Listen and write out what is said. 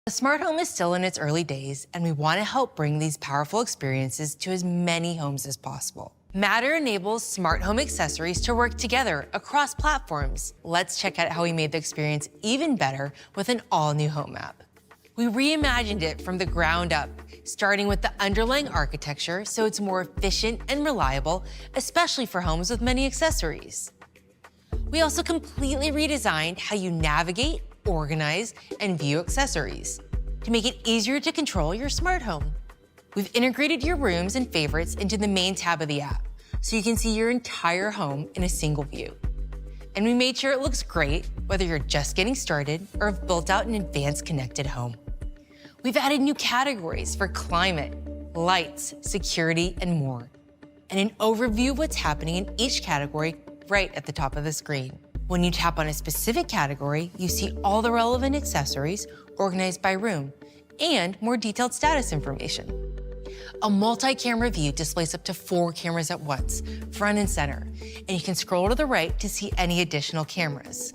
The smart home is still in its early days, and we want to help bring these powerful experiences to as many homes as possible. Matter enables smart home accessories to work together across platforms. Let's check out how we made the experience even better with an all-new home app. We reimagined it from the ground up, starting with the underlying architecture so it's more efficient and reliable, especially for homes with many accessories. We also completely redesigned how you navigate, organize, and view accessories to make it easier to control your smart home. We've integrated your rooms and favorites into the main tab of the app, so you can see your entire home in a single view. And we made sure it looks great, whether you're just getting started or have built out an advanced connected home. We've added new categories for climate, lights, security, and more, and an overview of what's happening in each category right at the top of the screen. When you tap on a specific category, you see all the relevant accessories organized by room and more detailed status information. A multi-camera view displays up to 4 cameras at once, front and center, and you can scroll to the right to see any additional cameras.